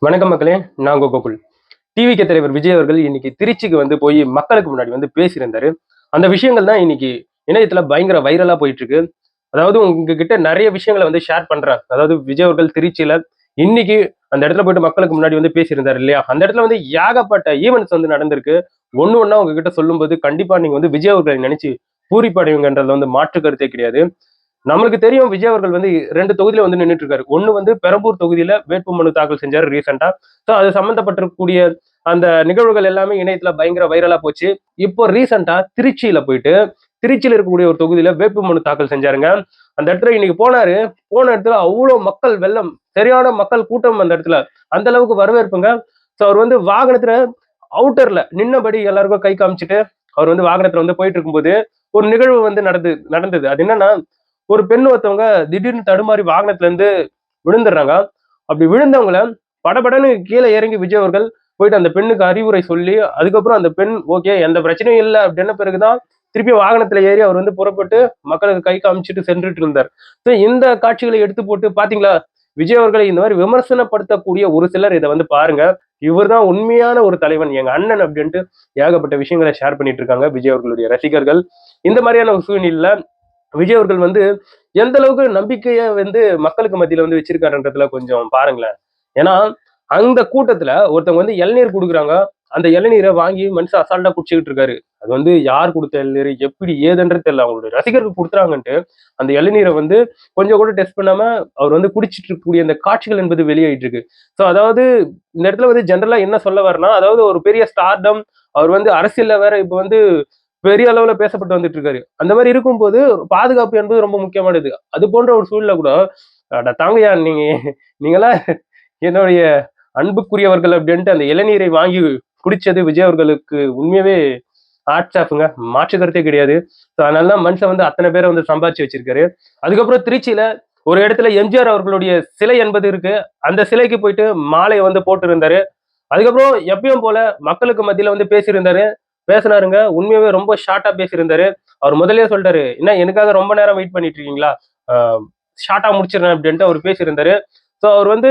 வணக்கம் மக்களே, நான் கோகுல். டிவிகே தலைவர் விஜய் அவர்கள் இன்னைக்கு திருச்சிக்கு வந்து போய் மக்களுக்கு முன்னாடி வந்து பேசியிருந்தாரு. அந்த விஷயங்கள் தான் இன்னைக்கு இணையத்துல பயங்கர வைரலா போயிட்டு இருக்கு. அதாவது உங்ககிட்ட நிறைய விஷயங்களை வந்து ஷேர் பண்றேன். அதாவது விஜய் அவர்கள் திருச்சியில இன்னைக்கு அந்த இடத்துல போயிட்டு மக்களுக்கு முன்னாடி வந்து பேசியிருந்தாரு இல்லையா? அந்த இடத்துல வந்து ஏகப்பட்ட ஈவென்ட்ஸ் வந்து நடந்திருக்கு. ஒண்ணு ஒண்ணா உங்ககிட்ட சொல்லும்போது கண்டிப்பா நீங்க வந்து விஜய் அவர்களை நினைச்சு பூரிப்படைவீங்கன்றதுல வந்து மாற்று கருத்தே கிடையாது. நம்மளுக்கு தெரியும் விஜய் அவர்கள் வந்து 2 தொகுதியில வந்து நின்னுட்டு இருக்காரு. ஒண்ணு வந்து பெரம்பூர் தொகுதியில வேட்புமனு தாக்கல் செஞ்சாரு ரீசென்ட்டா. சோ அது சம்பந்தப்பட்டிருக்கக்கூடிய அந்த நிகழ்வுகள் எல்லாமே இணையத்துல பயங்கர வைரலா போச்சு. இப்போ ரீசென்ட்டா திருச்சியில போயிட்டு, திருச்சியில இருக்கக்கூடிய ஒரு தொகுதியில வேட்புமனு தாக்கல் செஞ்சாருங்க. அந்த இடத்துல இன்னைக்கு போனாரு. போன இடத்துல அவ்ளோ மக்கள் வெள்ளம். சரியான மக்கள் கூட்டம் அந்த இடத்துல. அந்த அளவுக்கு வரவேற்புங்க. சோ அவர் வந்து வாகனத்துல அவுட்டர்ல நின்னபடி எல்லாருக்கும் கை காமிச்சுட்டு, அவர் வந்து வாகனத்துல வந்து போயிட்டு இருக்கும்போது, ஒரு நிகழ்வு வந்து நடந்தது. அது என்னன்னா, ஒரு பெண் ஒருத்தவங்க திடீர்னு தடுமாறி வாகனத்துல இருந்து விழுந்துடுறாங்க. அப்படி விழுந்தவங்கள படபடன்னு கீழே இறங்கி விஜய் அவர்கள் போயிட்டு அந்த பெண்ணுக்கு அறிவுரை சொல்லி, அதுக்கப்புறம் அந்த பெண் ஓகே எந்த பிரச்சனையும் இல்ல அப்படின்ன பிறகுதான் திருப்பி வாகனத்துல ஏறி அவர் வந்து புறப்பட்டு மக்களுக்கு கை காமிச்சிட்டு சென்றுட்டு இருந்தார். ஸோ இந்த காட்சிகளை எடுத்து போட்டு பாத்தீங்களா, விஜய் அவர்களை இந்த மாதிரி விமர்சனப்படுத்தக்கூடிய ஒரு சிலர் இதை வந்து பாருங்க. இவர்தான் உண்மையான ஒரு தலைவன், எங்க அண்ணன் அப்படின்ட்டு ஏகப்பட்ட விஷயங்களை ஷேர் பண்ணிட்டு இருக்காங்க விஜய் அவர்களுடைய ரசிகர்கள். இந்த மாதிரியான ஒரு சூழ்நிலையில விஜய் அவர்கள் வந்து எந்த அளவுக்கு நம்பிக்கைய வந்து மக்களுக்கு மத்தியில வந்து வச்சிருக்காருன்றதுல கொஞ்சம் பாருங்களேன். ஏன்னா, அந்த கூட்டத்துல ஒருத்தவங்க வந்து இளநீர் குடுக்குறாங்க. அந்த இளநீரை வாங்கி மனுஷன் அசால்ட்டா குடிச்சுக்கிட்டு இருக்காரு. அது வந்து யார் குடுத்த இளநீர், எப்படி ஏதுன்றது தெரியல. அவங்களுடைய ரசிகர்கள் குடுத்துறாங்கன்ட்டு, அந்த இளநீரை வந்து கொஞ்சம் கூட டெஸ்ட் பண்ணாம அவர் வந்து குடிச்சிட்டு இருக்கக்கூடிய அந்த காட்சிகள் என்பது வெளியாயிட்டு இருக்கு. ஸோ அதாவது இந்த இடத்துல வந்து ஜெனரலா என்ன சொல்ல வரேன்னா, அதாவது ஒரு பெரிய ஸ்டார்டம், அவர் வந்து அரசியல்ல வேற இப்ப வந்து பெரிய அளவுல பேசப்பட்டு வந்துட்டு இருக்காரு. அந்த மாதிரி இருக்கும்போது பாதுகாப்பு என்பது ரொம்ப முக்கியமானது. அது போன்ற ஒரு சூழ்நிலை கூட, அட தாங்கய்யா நீங்கலாம் என்னுடைய அன்புக்குரியவர்கள் அப்படின்ட்டு அந்த இளநீரை வாங்கி குடிச்சது விஜய் அவர்களுக்கு உண்மையாவே ஹாட்ஸ் ஆஃப்ங்க. மாற்று கருத்தே கிடையாது. ஸோ அதனால தான் மனுஷன் வந்து அத்தனை பேரை வந்து சம்பாதிச்சு வச்சிருக்காரு. அதுக்கப்புறம் திருச்சியில ஒரு இடத்துல எம்ஜிஆர் அவர்களுடைய சிலை என்பது இருக்கு. அந்த சிலைக்கு போயிட்டு மாலையை வந்து போட்டிருந்தாரு. அதுக்கப்புறம் எப்பயும் போல மக்களுக்கு மத்தியில வந்து பேசியிருந்தாரு. பேசினாருங்க. உண்மையாவே ரொம்ப ஷார்ட்டா பேசியிருந்தாரு. அவர் முதல்லயே சொல்லிட்டாரு, "என்ன எனக்காக ரொம்ப நேரம் வெயிட் பண்ணிட்டு இருக்கீங்களா? ஆ ஷார்ட்டா முடிச்சிடுறேன்" அப்படின்ட்டு அவர் பேசியிருந்தாரு. ஸோ அவர் வந்து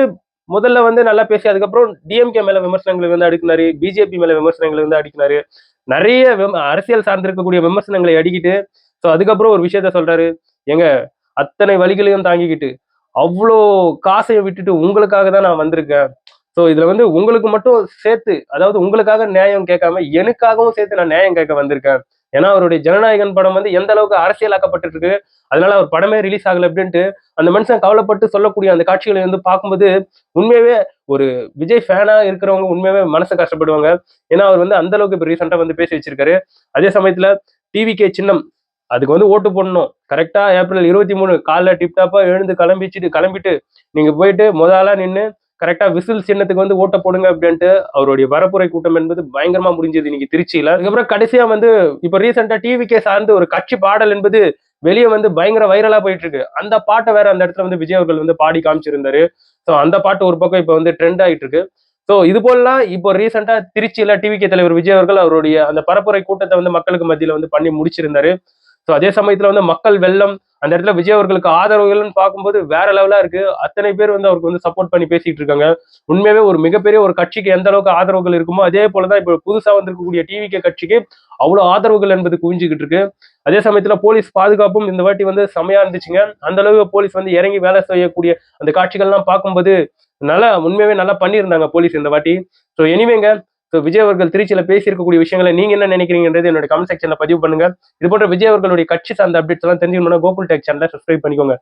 முதல்ல வந்து நல்லா பேசி அதுக்கப்புறம் டிஎம்கே மேல விமர்சனங்களை வந்து அடுக்கினாரு. பிஜேபி மேல விமர்சனங்களை வந்து அடுக்கினாரு. நிறைய அரசியல் சார்ந்திருக்கக்கூடிய விமர்சனங்களை அடிக்கிட்டு, ஸோ அதுக்கப்புறம் ஒரு விஷயத்த சொல்றாரு. "ஏங்க அத்தனை வலிகளையும் தாங்கிக்கிட்டு, அவ்ளோ காசையும் விட்டுட்டு உங்களுக்காக தான் நான் வந்திருக்கேன். ஸோ இதுல வந்து உங்களுக்கு மட்டும் சேர்த்து, அதாவது உங்களுக்காக நியாயம் கேட்காம எனக்காகவும் சேர்த்து நான் நியாயம் கேட்க வந்திருக்கேன். ஏன்னா அவருடைய ஜனநாயகன் படம் வந்து எந்த அளவுக்கு அரசியலாக்கப்பட்டு இருக்கு. அதனால அவர் படமே ரிலீஸ் ஆகல அப்படின்ட்டு அந்த மனுஷன் கவலைப்பட்டு சொல்லக்கூடிய அந்த காட்சிகளை வந்து பார்க்கும்போது உண்மையாவே ஒரு விஜய் ஃபேனா இருக்கிறவங்க உண்மையாவே மனசு கஷ்டப்படுவாங்க. ஏன்னா அவர் வந்து அந்த அளவுக்கு இப்ப ரீசெண்டா வந்து பேசி வச்சிருக்காரு. அதே சமயத்துல டிவிகே சின்னம் அதுக்கு வந்து ஓட்டு போடணும். கரெக்டா ஏப்ரல் 23 காலைல டிப்டாப்பா எழுந்து கிளம்பிட்டு நீங்க போயிட்டு ஆளா நின்னு கரெக்டா விசில் சின்னத்துக்கு வந்து ஓட்ட போடுங்க அப்படின்ட்டு அவருடைய பரப்புரை கூட்டம் என்பது பயங்கரமா முடிஞ்சது இன்னைக்கு திருச்சியில. அதுக்கப்புறம் கடைசியா வந்து இப்ப ரீசெண்டா டிவிகே சார்ந்து ஒரு கட்சி பாடல் என்பது வெளியே வந்து பயங்கர வைரலா போயிட்டு இருக்கு. அந்த பாட்டை வேற அந்த இடத்துல வந்து விஜய் அவர்கள் வந்து பாடி காமிச்சிருந்தாரு. ஸோ அந்த பாட்டு ஒரு பக்கம் இப்ப வந்து ட்ரெண்ட் ஆயிட்டு இருக்கு. ஸோ இது போலலாம் இப்போ ரீசெண்டா திருச்சியில டிவிகே தலைவர் விஜய் அவர்கள் அவருடைய அந்த பரப்புரை கூட்டத்தை வந்து மக்களுக்கு மத்தியில வந்து பண்ணி முடிச்சிருந்தாரு. ஸோ அதே சமயத்துல வந்து மக்கள் வெள்ளம் அந்த இடத்துல விஜய் அவர்களுக்கு ஆதரவுகள்னு பார்க்கும்போது வேற லெவலா இருக்கு. அத்தனை பேர் வந்து அவருக்கு வந்து சப்போர்ட் பண்ணி பேசிட்டு இருக்காங்க. உண்மையாவே ஒரு மிகப்பெரிய ஒரு கட்சிக்கு எந்த அளவுக்கு ஆதரவுகள் இருக்குமோ அதே போலதான் இப்போ புதுசா வந்திருக்கக்கூடிய டிவிகே கட்சிக்கு அவ்வளவு ஆதரவுகள் என்பது குவிஞ்சுக்கிட்டு இருக்கு. அதே சமயத்துல போலீஸ் பாதுகாப்பும் இந்த வாட்டி வந்து செமையா இருந்துச்சுங்க. அந்த அளவுக்கு போலீஸ் வந்து இறங்கி வேலை செய்யக்கூடிய அந்த காட்சிகள்லாம் பார்க்கும்போது நல்லா உண்மையாவே நல்லா பண்ணியிருந்தாங்க போலீஸ் இந்த வாட்டி. ஸோ எனிவேங்க, ஸோ விஜய் அவர்கள் திருச்சியில பேசியிருக்கக்கூடிய விஷயங்களை நீங்க என்ன நினைக்கிறீங்கன்றது என்னோட கமெண்ட் செக்ஷன்ல பதிவு பண்ணுங்க. இது போன்ற விஜய் அவர்களுடைய கட்சி சார்ந்த அப்டேட்ஸ் எல்லாம் தெரிஞ்சுக்கணும்னா கோகுல் டெக் சேனலை சப்ஸ்கிரைப் பண்ணிக்கோங்க.